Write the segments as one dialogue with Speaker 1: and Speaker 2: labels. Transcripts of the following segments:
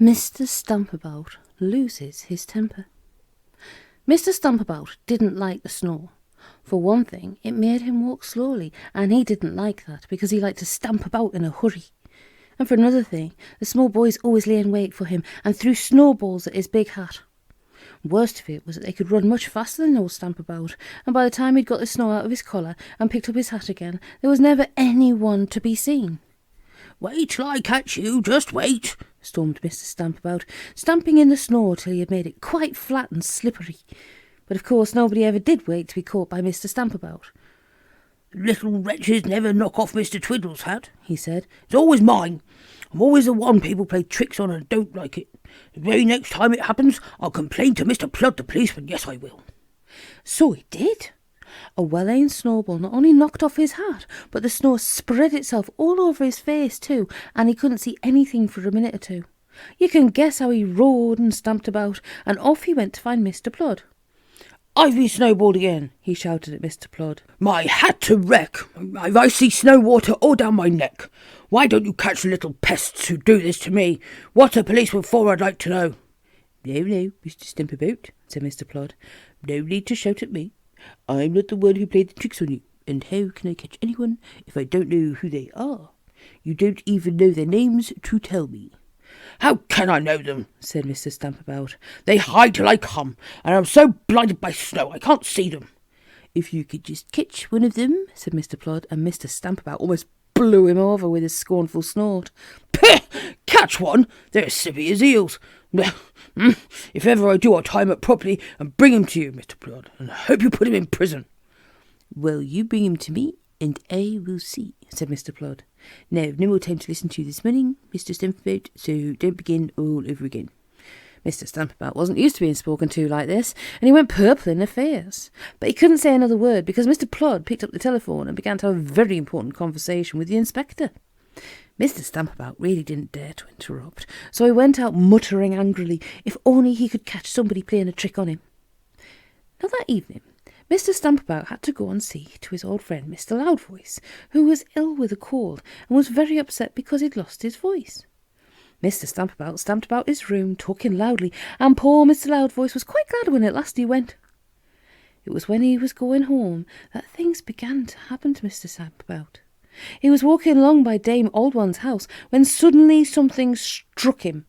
Speaker 1: Mr. Stampabout loses his temper. Mr. Stampabout didn't like the snow. For one thing, it made him walk slowly, and he didn't like that because he liked to stamp about in a hurry. And for another thing, the small boys always lay in wait for him and threw snowballs at his big hat. Worst of it was that they could run much faster than old Stampabout, and by the time he'd got the snow out of his collar and picked up his hat again, there was never anyone to be seen.
Speaker 2: "Wait till I catch you, just wait,"
Speaker 1: stormed Mr. Stampabout, stamping in the snow till he had made it quite flat and slippery. But of course nobody ever did wait to be caught by Mr. Stampabout.
Speaker 2: "Little wretches never knock off Mr. Twiddle's hat," he said. "It's always mine. I'm always the one people play tricks on and don't like it. The very next time it happens, I'll complain to Mr. Plod the policeman. Yes, I will."
Speaker 1: So he did. A well-aimed snowball not only knocked off his hat, but the snow spread itself all over his face too, and he couldn't see anything for a minute or two. You can guess how he roared and stamped about, and off he went to find Mr. Plod.
Speaker 2: "I've been snowballed again," he shouted at Mr. Plod. "My hat to wreck. I've icy snow water all down my neck. Why don't you catch the little pests who do this to me? What's a policeman for, I'd like to know?"
Speaker 1: "No, Mr. Stampabout," said Mr. Plod. "No need to shout at me. I'm not the one who played the tricks on you, and how can I catch anyone if I don't know who they are? You don't even know their names to tell me."
Speaker 2: "How can I know them?" said Mr. Stampabout. "They hide till I come, and I'm so blinded by snow I can't see them."
Speaker 1: "If you could just catch one of them," said Mr. Plod, and Mr. Stampabout almost blew him over with his scornful snort.
Speaker 2: "Pah! Catch one? They're as silly as eels. If ever I do, I'll tie him up properly and bring him to you, Mr. Plod, and I hope you put him in prison."
Speaker 1: "Well, you bring him to me, and I will see," said Mr. Plod. "Now, no more time to listen to this morning, Mr. Stampabout, so don't begin all over again." Mr. Stampabout wasn't used to being spoken to like this, and he went purple in the face. But he couldn't say another word because Mr. Plod picked up the telephone and began to have a very important conversation with the inspector. Mr. Stampabout really didn't dare to interrupt, so he went out muttering angrily if only he could catch somebody playing a trick on him. Now that evening, Mr. Stampabout had to go and see to his old friend Mr. Loudvoice, who was ill with a cold and was very upset because he'd lost his voice. Mr. Stampabout stamped about his room, talking loudly, and poor Mr. Loudvoice was quite glad when at last he went. It was when he was going home that things began to happen to Mr. Stampabout. He was walking along by Dame Old One's house when suddenly something struck him.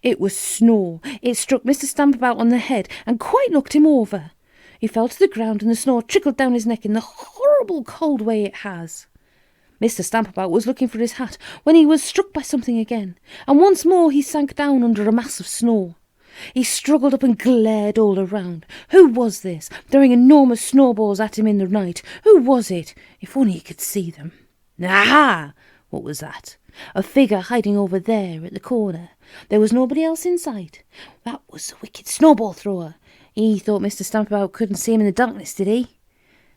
Speaker 1: It was snow. It struck Mr. Stampabout on the head and quite knocked him over. He fell to the ground and the snow trickled down his neck in the horrible cold way it has. Mr. Stampabout was looking for his hat when he was struck by something again, and once more he sank down under a mass of snow. He struggled up and glared all around. Who was this, throwing enormous snowballs at him in the night? Who was it? If only he could see them. Aha! What was that? A figure hiding over there at the corner. There was nobody else in sight. That was the wicked snowball thrower. He thought Mr. Stampabout couldn't see him in the darkness, did he?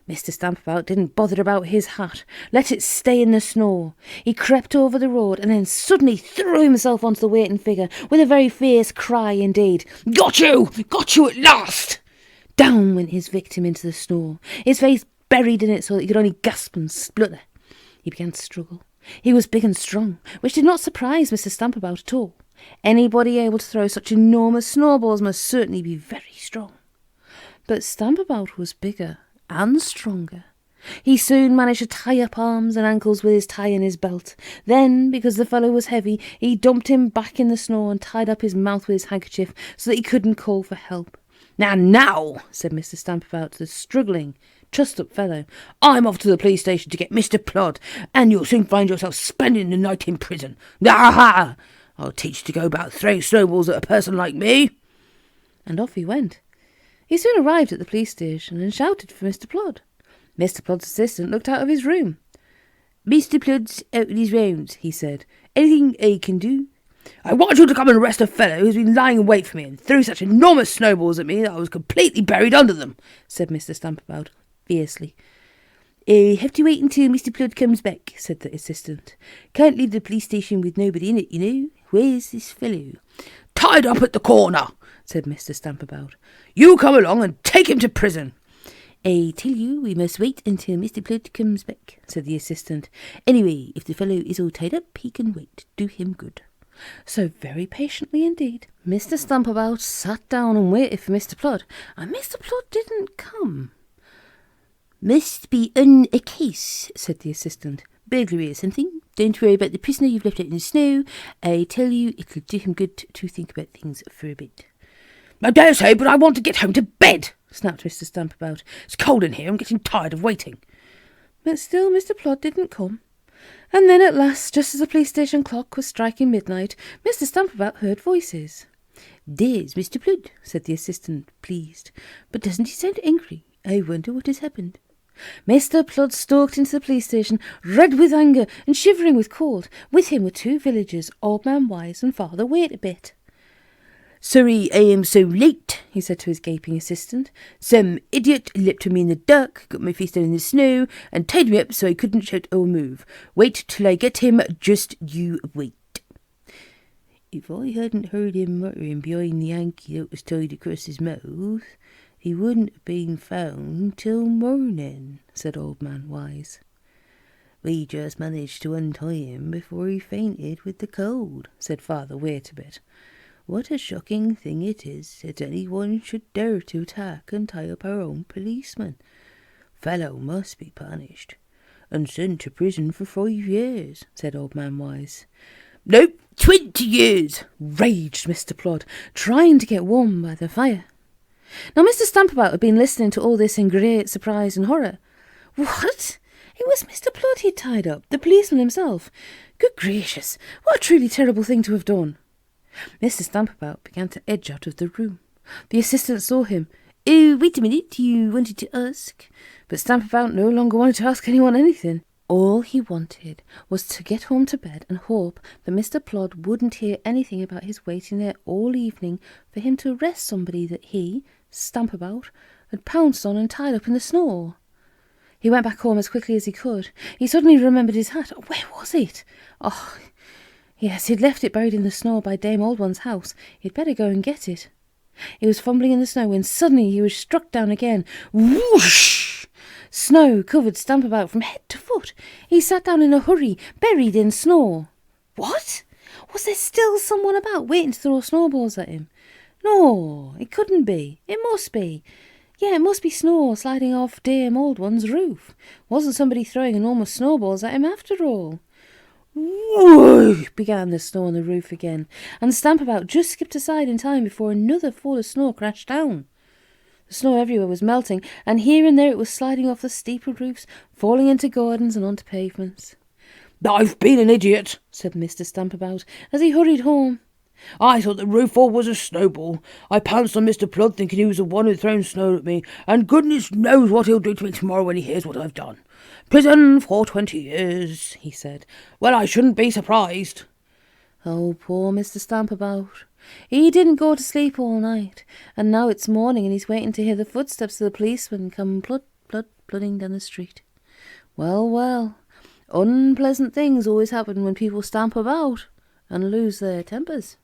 Speaker 1: Mr. Stampabout didn't bother about his hat. Let it stay in the snow. He crept over the road and then suddenly threw himself onto the waiting figure with a very fierce cry indeed. "Got you! Got you at last!" Down went his victim into the snow, his face buried in it so that he could only gasp and splutter. He began to struggle. He was big and strong, which did not surprise Mr. Stampabout at all. Anybody able to throw such enormous snowballs must certainly be very strong. But Stampabout was bigger and stronger. He soon managed to tie up arms and ankles with his tie in his belt. Then, because the fellow was heavy, he dumped him back in the snow and tied up his mouth with his handkerchief so that he couldn't call for help. Now, said Mr. Stampabout to the struggling, trussed-up fellow, "I'm off to the police station to get Mr. Plod, and you'll soon find yourself spending the night in prison. Aha! I'll teach you to go about throwing snowballs at a person like me." And off he went. He soon arrived at the police station and shouted for Mr. Plod. Mr. Plod's assistant looked out of his room. "Mr. Plod's out in his rounds," he said. "Anything I can do?" "I want you to come and arrest a fellow who's been lying in wait for me and threw such enormous snowballs at me that I was completely buried under them," said Mr. Stampabout fiercely. "I have to wait until Mr. Plod comes back," said the assistant. "Can't leave the police station with nobody in it, you know. Where's this fellow?" "Tied up at the corner," said Mr. Stampabout. "You come along and take him to prison." "I tell you, we must wait until Mr. Plod comes back," said the assistant. "Anyway, if the fellow is all tied up, he can wait. Do him good." So very patiently indeed, Mr. Stampabout sat down and waited for Mr. Plod, and Mr. Plod didn't come.
Speaker 2: "Must be on a case," said the assistant. "Burglary or something. Don't worry about the prisoner you've left out in the snow. I tell you, it'll do him good to think about things for a bit."
Speaker 3: "I dare say, but I want to get home to bed,"
Speaker 1: snapped Mr. Stampabout.
Speaker 3: "It's cold in here. I'm getting tired of waiting."
Speaker 1: But still Mr. Plod didn't come. And then at last, just as the police station clock was striking midnight, Mr. Stampabout heard voices.
Speaker 2: "There's Mr. Plod," said the assistant, pleased. "But doesn't he sound angry? I wonder what has happened."
Speaker 1: Mr. Plod stalked into the police station, red with anger and shivering with cold. With him were two villagers, Old Man Wise and Father Wait a Bit.
Speaker 2: "Sorry I am so late," he said to his gaping assistant. "Some idiot leapt on me in the dark, got my face down in the snow, and tied me up so I couldn't shout or move. Wait till I get him, just you wait." "If I hadn't heard him muttering behind the hanky that was tied across his mouth, he wouldn't have been found till morning," said Old Man Wise. "We just managed to untie him before he fainted with the cold," said Father Wait a Bit. "What a shocking thing it is that anyone should dare to attack and tie up our own policeman. Fellow must be punished and sent to prison for 5 years," said Old Man Wise.
Speaker 3: "Nope, 20 years,
Speaker 1: raged Mr. Plod, trying to get warm by the fire. Now Mr. Stampabout had been listening to all this in great surprise and horror. What? It was Mr. Plod he'd tied up, the policeman himself. Good gracious, what a truly terrible thing to have done. Mr. Stampabout began to edge out of the room. The assistant saw him.
Speaker 2: "Oh, wait a minute, you wanted to ask?"
Speaker 1: But Stampabout no longer wanted to ask anyone anything. All he wanted was to get home to bed and hope that Mr. Plod wouldn't hear anything about his waiting there all evening for him to arrest somebody that he, Stampabout, had pounced on and tied up in the snow. He went back home as quickly as he could. He suddenly remembered his hat. Where was it? Oh, yes, he'd left it buried in the snow by Dame Old One's house. He'd better go and get it. He was fumbling in the snow when suddenly he was struck down again. Whoosh! Snow covered Stampabout from head to foot. He sat down in a hurry, buried in snow. What? Was there still someone about waiting to throw snowballs at him? No, it couldn't be. It must be. Yeah, it must be snow sliding off Dame Old One's roof. Wasn't somebody throwing enormous snowballs at him after all? Whoosh! Began the snow on the roof again, and Stampabout just skipped aside in time before another fall of snow crashed down. The snow everywhere was melting, and here and there it was sliding off the steeple roofs, falling into gardens and onto pavements.
Speaker 3: "I've been an idiot,"
Speaker 1: said Mr. Stampabout as he hurried home.
Speaker 3: "I thought the roof fall was a snowball. I pounced on Mr. Plod thinking he was the one who'd thrown snow at me, and goodness knows what he'll do to me tomorrow when he hears what I've done. Prison for 20 years, he said. Well, I shouldn't be surprised."
Speaker 1: Oh, poor Mr. Stampabout. He didn't go to sleep all night, and now it's morning and he's waiting to hear the footsteps of the policeman come plodding down the street. Well, well, unpleasant things always happen when people stamp about and lose their tempers.